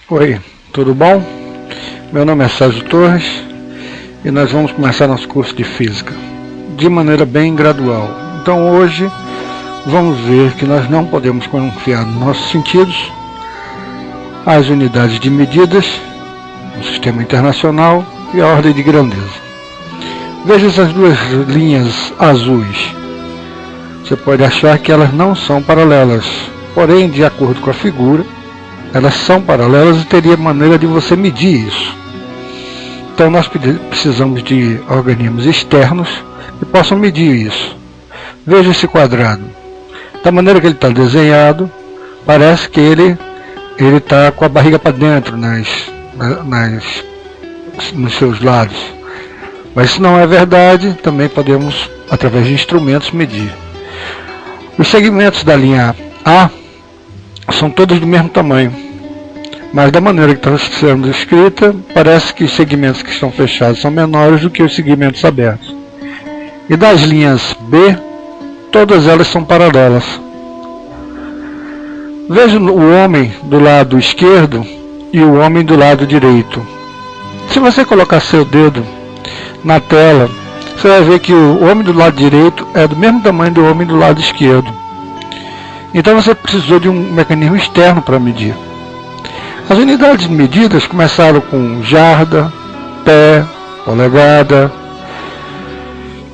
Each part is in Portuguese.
Oi, tudo bom? Meu nome é Sérgio Torres e nós vamos começar nosso curso de Física de maneira bem gradual. Então hoje vamos ver que nós não podemos confiar nos nossos sentidos as unidades de medidas, o sistema internacional e a ordem de grandeza. Veja essas duas linhas azuis. Você pode achar que elas não são paralelas, porém, de acordo com a figura, elas são paralelas e teria maneira de você medir isso. Então nós precisamos de organismos externos que possam medir isso. Veja esse quadrado. Da maneira que ele está desenhado, parece que ele está com a barriga para dentro nos seus lados. Mas isso não é verdade, também podemos, através de instrumentos, medir. Os segmentos da linha A são todos do mesmo tamanho, mas da maneira que está sendo escrita, parece que os segmentos que estão fechados são menores do que os segmentos abertos. E das linhas B, todas elas são paralelas. Veja o homem do lado esquerdo e o homem do lado direito. Se você colocar seu dedo na tela, você vai ver que o homem do lado direito é do mesmo tamanho do homem do lado esquerdo. Então você precisou de um mecanismo externo para medir. As unidades medidas começaram com jarda, pé, polegada,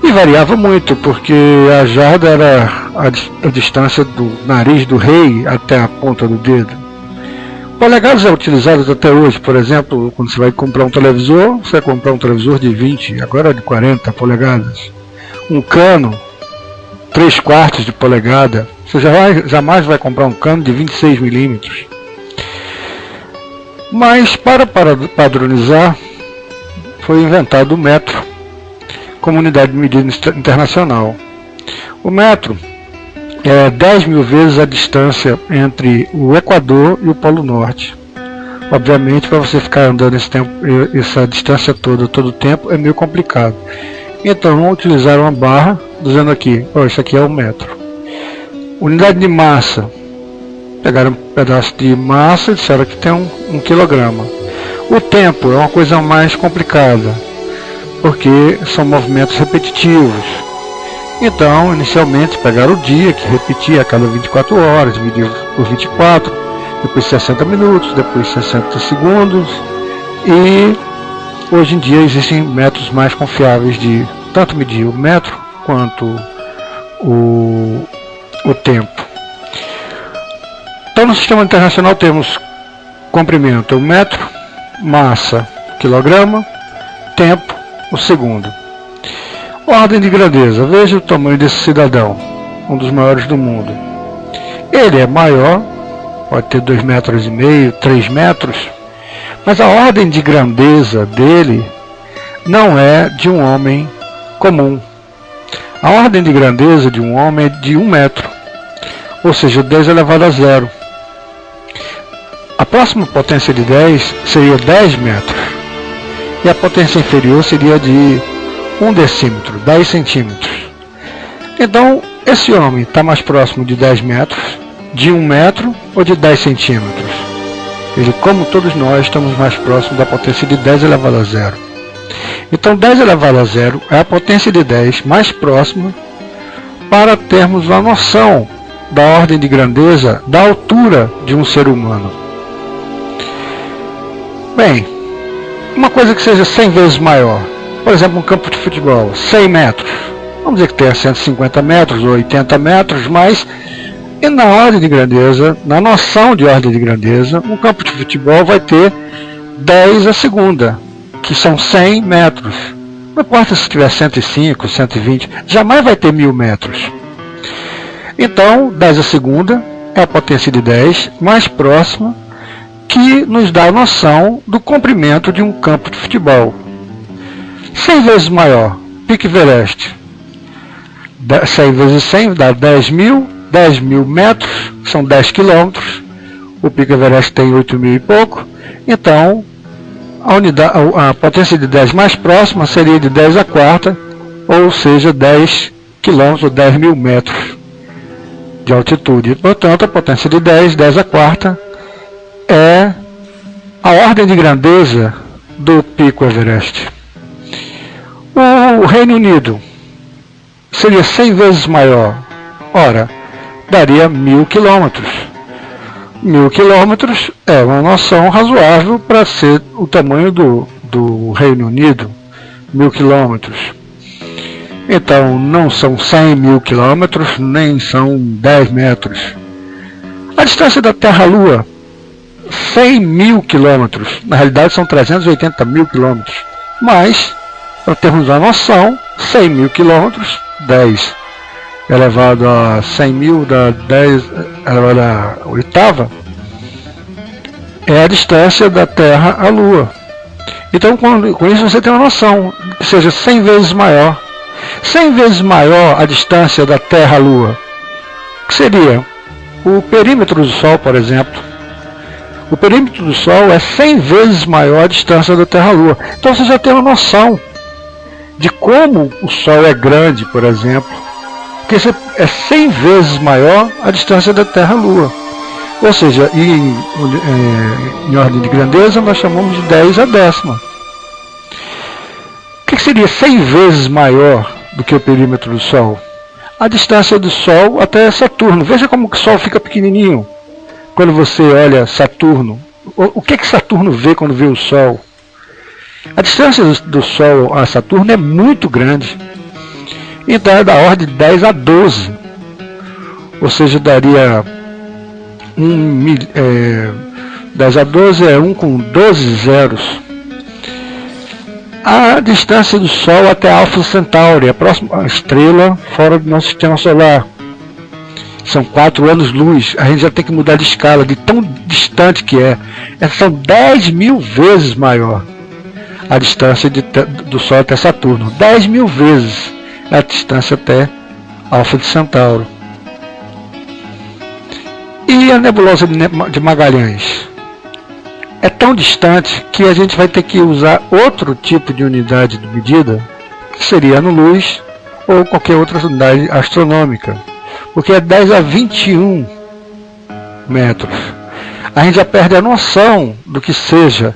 e variava muito, porque a jarda era a distância do nariz do rei até a ponta do dedo. Polegadas é utilizadas até hoje, por exemplo, quando você vai comprar um televisor, você vai comprar um televisor de 20, agora de 40 polegadas. Um cano, 3/4 de polegada, você jamais vai comprar um cano de 26 milímetros. Mas para padronizar, foi inventado o metro como unidade de medida internacional. O metro é 10.000 vezes a distância entre o Equador e o Polo Norte. Obviamente, para você ficar andando essa distância toda, todo o tempo, é meio complicado. Então, vamos utilizar uma barra, dizendo aqui, isso aqui é o metro. Unidade de massa. Pegaram um pedaço de massa e disseram que tem 1 quilograma. O tempo é uma coisa mais complicada, porque são movimentos repetitivos. Então, inicialmente, pegaram o dia, que repetia a cada 24 horas, dividido por 24, depois 60 minutos, depois 60 segundos, e hoje em dia existem métodos mais confiáveis de tanto medir o metro quanto o tempo. Então, no sistema internacional temos comprimento, o metro, massa, quilograma, tempo, o segundo. Ordem de grandeza. Veja o tamanho desse cidadão, um dos maiores do mundo. Ele é maior, pode ter 2,5 metros, 3 metros, mas a ordem de grandeza dele não é de um homem comum. A ordem de grandeza de um homem é de 1 metro, ou seja, 10 elevado a 0. A próxima potência de 10 seria 10 metros, e a potência inferior seria de 1 decímetro, 10 centímetros. Então, esse homem está mais próximo de 10 metros, de 1 metro ou de 10 centímetros. Ele, como todos nós, estamos mais próximos da potência de 10 elevado a 0. Então, 10 elevado a 0 é a potência de 10 mais próxima para termos uma noção da ordem de grandeza da altura de um ser humano. Bem, uma coisa que seja 100 vezes maior, por exemplo, um campo de futebol, 100 metros, vamos dizer que tenha 150 metros ou 80 metros, mas e na ordem de grandeza, na noção de ordem de grandeza, um campo de futebol vai ter 10 a segunda, que são 100 metros. Não importa se tiver 105, 120, jamais vai ter 1000 metros. Então, 10 a segunda é a potência de 10 mais próxima, que nos dá a noção do comprimento de um campo de futebol. 100 vezes maior, Pico Everest. 100 vezes 100 dá 10.000, 10.000 metros, são 10 quilômetros. O Pico Everest tem 8.000 e pouco. Então, a potência de 10 mais próxima seria de 10 a quarta, ou seja, 10 quilômetros ou 10.000 metros de altitude. Portanto, a potência de 10 a quarta, é a ordem de grandeza do Pico Everest. O Reino Unido seria 100 vezes maior. Ora, daria 1000 quilômetros. 1000 quilômetros é uma noção razoável para ser o tamanho do Reino Unido. 1000 quilômetros. Então, não são 100.000 quilômetros, nem são 10 metros. A distância da Terra à Lua, 100.000 quilômetros. Na realidade, são 380.000 quilômetros. Mas, para termos uma noção, 100.000 quilômetros, 10 elevado a 100.000 dá 10 elevado à oitava, é a distância da Terra à Lua. Então, com isso você tem uma noção, que seja 100 vezes maior. 100 vezes maior a distância da Terra à Lua, que seria o perímetro do Sol, por exemplo. O perímetro do Sol é 100 vezes maior a distância da Terra à Lua. Então você já tem uma noção de como o Sol é grande, por exemplo, porque é 100 vezes maior a distância da Terra à Lua. Ou seja, em ordem de grandeza nós chamamos de 10 à décima. O que seria 100 vezes maior do que o perímetro do Sol? A distância do Sol até Saturno. Veja como que o Sol fica pequenininho quando você olha Saturno. O que Saturno vê quando vê o Sol? A distância do Sol a Saturno é muito grande. Então é da ordem de 10 a 12. Ou seja, daria 10 a 12 é 1 com 12 zeros. A distância do Sol até Alfa Centauri, a próxima estrela fora do nosso sistema solar. São 4 anos-luz. A gente já tem que mudar de escala, de tão distante que é. São 10.000 vezes maior a distância do Sol até Saturno. 10.000 vezes a distância até Alfa de Centauro. E a nebulosa de Magalhães? É tão distante que a gente vai ter que usar outro tipo de unidade de medida, que seria ano-luz ou qualquer outra unidade astronômica, porque é 10 a 21 metros. A gente já perde a noção do que seja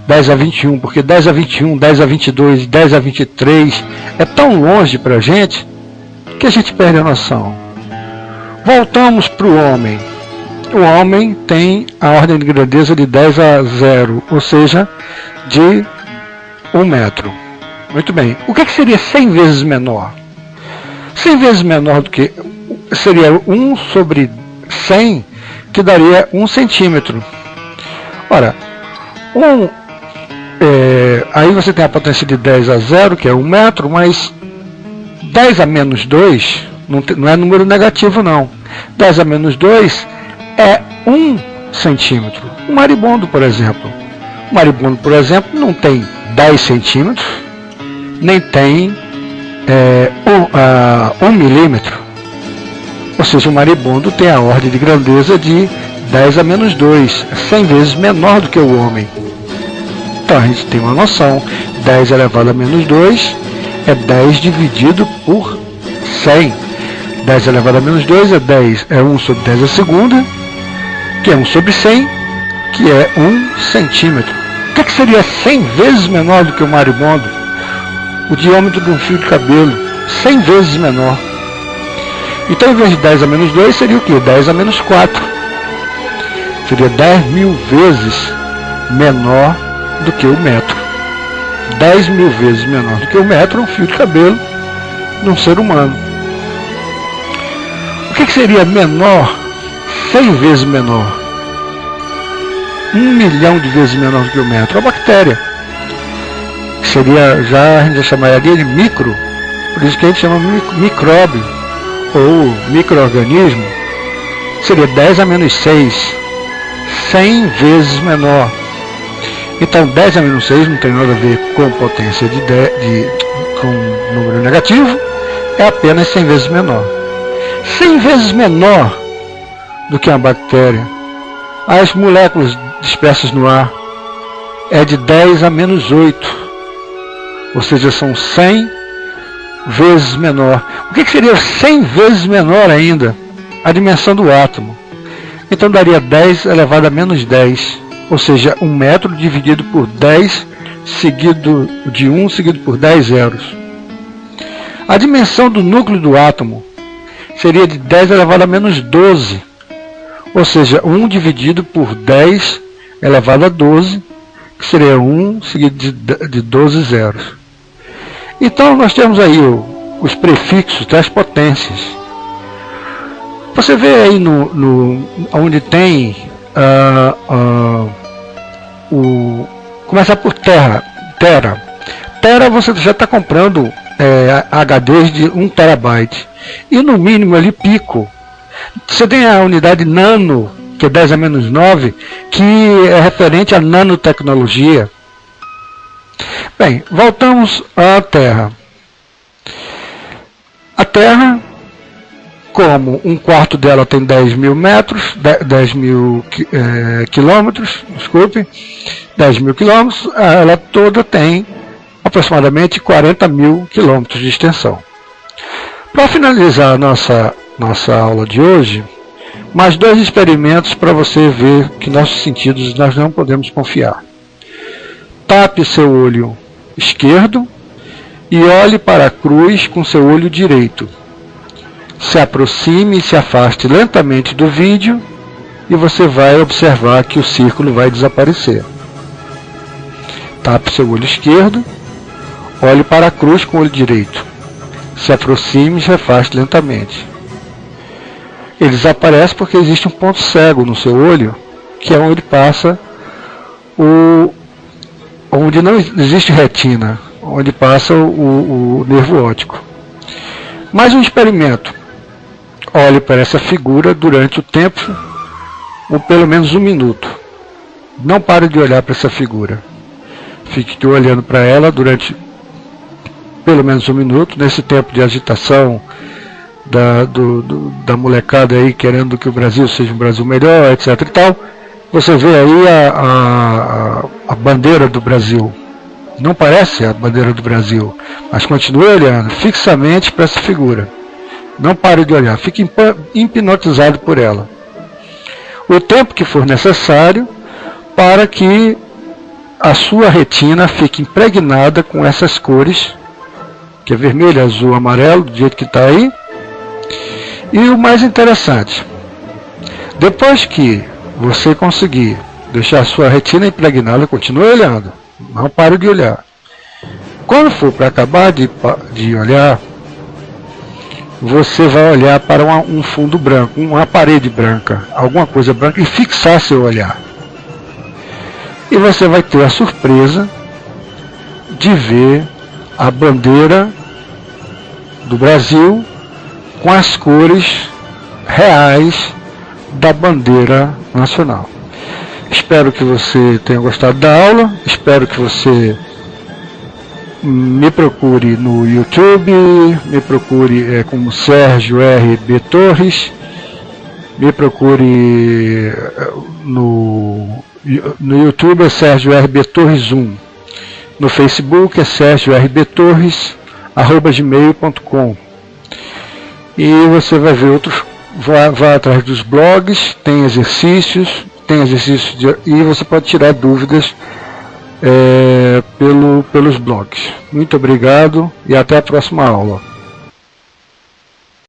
10 a 21, porque 10 a 21, 10 a 22, 10 a 23 é tão longe para a gente que a gente perde a noção. Voltamos para o homem. O homem tem a ordem de grandeza de 10 a 0, ou seja, de 1 metro. Muito bem. O que seria 100 vezes menor? 100 vezes menor do que... seria 1 sobre 100, que daria 1 centímetro. Ora, aí você tem a potência de 10 a 0, que é 1 metro, mas 10 a menos 2 não é número negativo, não. 10 a menos 2 é 1 centímetro. Um maribondo, por exemplo. O maribondo, por exemplo, não tem 10 centímetros, nem tem 1 milímetro. Ou seja, o maribondo tem a ordem de grandeza de 10 a menos 2, 100 vezes menor do que o homem. Então a gente tem uma noção. 10 elevado a menos 2 é 10 dividido por 100. 10 elevado a menos 2 é 10, é 1 sobre 10 a segunda, que é 1 sobre 100, que é 1 centímetro. O que seria 100 vezes menor do que o maribondo? O diâmetro de um fio de cabelo, 100 vezes menor. Então, em vez de 10 a menos 2, seria o quê? 10 a menos 4. Seria 10.000 vezes menor do que o metro. 10.000 vezes menor do que o metro, um fio de cabelo de um ser humano. O que seria menor, 100 vezes menor? 1 milhão de vezes menor do que o metro. A bactéria. Seria, a gente já chamaria de micro, por isso que a gente chama micróbio, ou micro-organismo. Seria 10 a menos 6, 100 vezes menor. Então 10 a menos 6 não tem nada a ver com potência com número negativo, é apenas 100 vezes menor. 100 vezes menor do que a bactéria. As moléculas dispersas no ar é de 10 a menos 8, ou seja, são 100 vezes menor. O que seria 100 vezes menor ainda? A dimensão do átomo. Então daria 10 elevado a menos 10. ou seja, 1 metro dividido por 10 seguido de 1 seguido por 10 zeros. A dimensão do núcleo do átomo seria de 10 elevado a menos 12, ou seja, 1 dividido por 10 elevado a 12, que seria 1 seguido de 12 zeros. Então nós temos aí os prefixos das potências. Você vê aí onde tem começar por tera. Tera você já está comprando HDs de 1 terabyte. E no mínimo ali pico. Você tem a unidade nano, que é 10 a menos 9, que é referente à nanotecnologia. Bem, voltamos à Terra. A Terra, como 1/4 dela tem 10 mil metros, 10 mil quilômetros, desculpe, 10 mil quilômetros, ela toda tem aproximadamente 40 mil quilômetros de extensão. Para finalizar a nossa aula de hoje, mais 2 experimentos para você ver que nossos sentidos nós não podemos confiar. Tape seu olho esquerdo e olhe para a cruz com seu olho direito. Se aproxime e se afaste lentamente do vídeo e você vai observar que o círculo vai desaparecer. Tape seu olho esquerdo, olhe para a cruz com o olho direito. Se aproxime e se afaste lentamente. Ele desaparece porque existe um ponto cego no seu olho, que é onde passa onde não existe retina, onde passa o nervo óptico. Mais um experimento. Olhe para essa figura durante o tempo, ou pelo menos 1 minuto. Não pare de olhar para essa figura. Fique olhando para ela durante pelo menos 1 minuto, nesse tempo de agitação da molecada aí querendo que o Brasil seja um Brasil melhor, etc e tal. Você vê aí a bandeira do Brasil. Não parece a bandeira do Brasil, mas continue olhando fixamente para essa figura. Não pare de olhar, fique hipnotizado por ela. O tempo que for necessário para que a sua retina fique impregnada com essas cores, que é vermelho, azul, amarelo, do jeito que está aí. E o mais interessante, depois que você conseguir deixar a sua retina impregnada, continue olhando, não pare de olhar. Quando for para acabar de olhar, você vai olhar para um fundo branco, uma parede branca, alguma coisa branca, e fixar seu olhar. E você vai ter a surpresa de ver a bandeira do Brasil com as cores reais da bandeira nacional. Espero que você tenha gostado da aula, espero que você me procure no YouTube, me procure como Sérgio R.B. Torres, me procure no YouTube é Sérgio R.B. Torres 1, no Facebook é Sérgio R.B. Torres @gmail.com, e você vai ver outros, vai atrás dos blogs, tem exercícios e você pode tirar dúvidas pelos blogs. Muito obrigado e até a próxima aula.